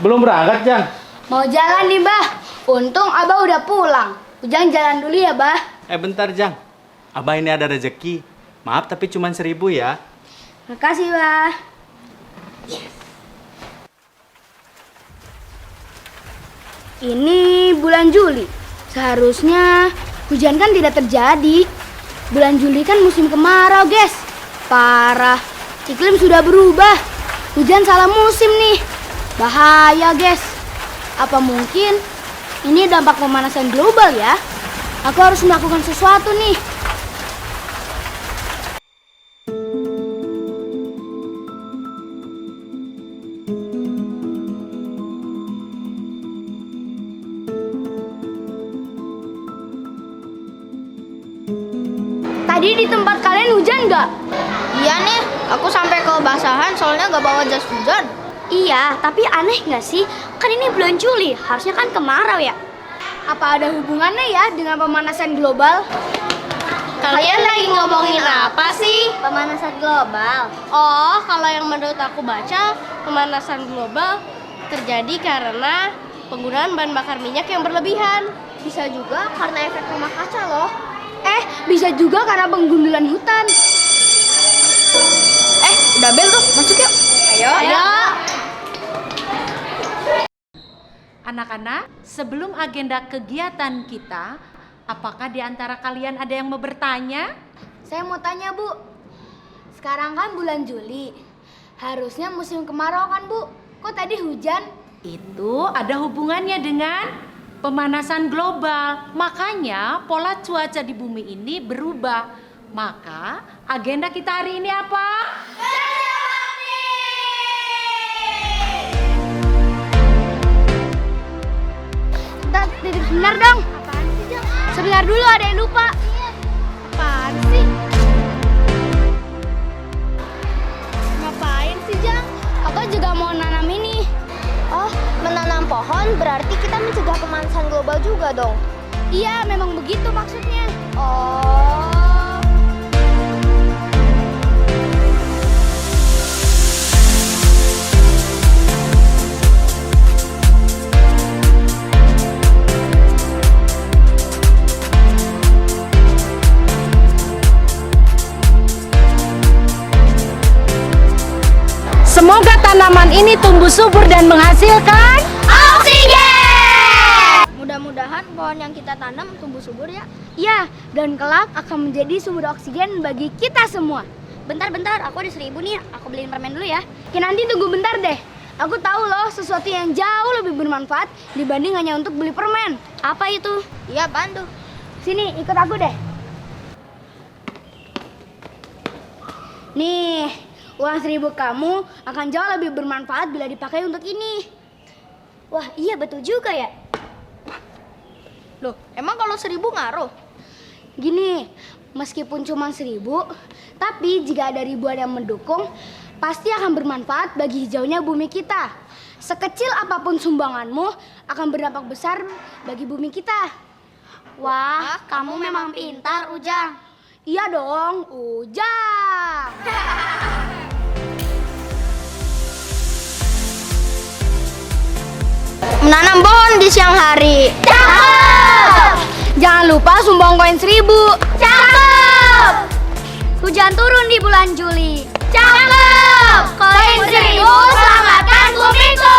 Belum berangkat, Jang? Mau jalan nih, Bah. Untung Abah udah pulang. Ujang jalan dulu ya, Bah. Bentar, Jang. Abah ini ada rezeki. Maaf, tapi cuma 1.000 ya. Makasih, Bah. Ini bulan Juli. Seharusnya hujan kan tidak terjadi. Bulan Juli kan musim kemarau, guys. Parah. Iklim sudah berubah. Hujan salah musim nih. Bahaya, guys. Apa mungkin ini dampak pemanasan global ya? Aku harus melakukan sesuatu nih. Tadi di tempat kalian hujan nggak? Iya nih, aku sampai kebasahan soalnya gak bawa jas hujan. Iya, tapi aneh nggak sih? Kan ini bulan Juli, harusnya kan kemarau ya? Apa ada hubungannya ya dengan pemanasan global? Kalian lagi ngomongin apa sih? Pemanasan global. Oh, kalau yang menurut aku baca, pemanasan global terjadi karena penggunaan bahan bakar minyak yang berlebihan. Bisa juga karena efek rumah kaca loh. Bisa juga karena penggundulan hutan. Udah bel tuh, masuk yuk. Ayo. Anak-anak, sebelum agenda kegiatan kita, apakah di antara kalian ada yang mau bertanya? Saya mau tanya, Bu. Sekarang kan bulan Juli. Harusnya musim kemarau kan, Bu? Kok tadi hujan? Itu ada hubungannya dengan pemanasan global. Makanya pola cuaca di bumi ini berubah. Maka agenda kita hari ini apa? Sebentar dong. Apaan sih, Jang? Sebentar dulu, ada yang lupa. Apaan sih? Ngapain sih, Jang? Aku juga mau nanam ini. Oh, menanam pohon berarti kita mencegah pemanasan global juga dong. Iya, memang begitu maksudnya. Oh. Semoga tanaman ini tumbuh subur dan menghasilkan Oksigen! Mudah-mudahan pohon yang kita tanam tumbuh subur ya. Iya, dan kelak akan menjadi sumber oksigen bagi kita semua. Bentar, aku ada 1.000 nih. Aku beliin permen dulu ya. Nanti tunggu bentar deh. Aku tahu loh sesuatu yang jauh lebih bermanfaat dibanding hanya untuk beli permen. Apa itu? Iya, bantu. Sini, ikut aku deh. Nih, uang 1.000 kamu akan jauh lebih bermanfaat bila dipakai untuk ini. Wah, iya betul juga ya. Loh, emang kalau 1.000 ngaruh? Gini, meskipun cuma 1.000, tapi jika ada ribuan yang mendukung, pasti akan bermanfaat bagi hijaunya bumi kita. Sekecil apapun sumbanganmu akan berdampak besar bagi bumi kita. Wah, kamu memang pintar, Ujang. Iya dong, Ujang. Menanam pohon di siang hari. Cakep! Jangan lupa sumbang koin 1.000. Cakep! Hujan turun di bulan Juli. Cakep! Koin 1.000 selamatkan bumiku.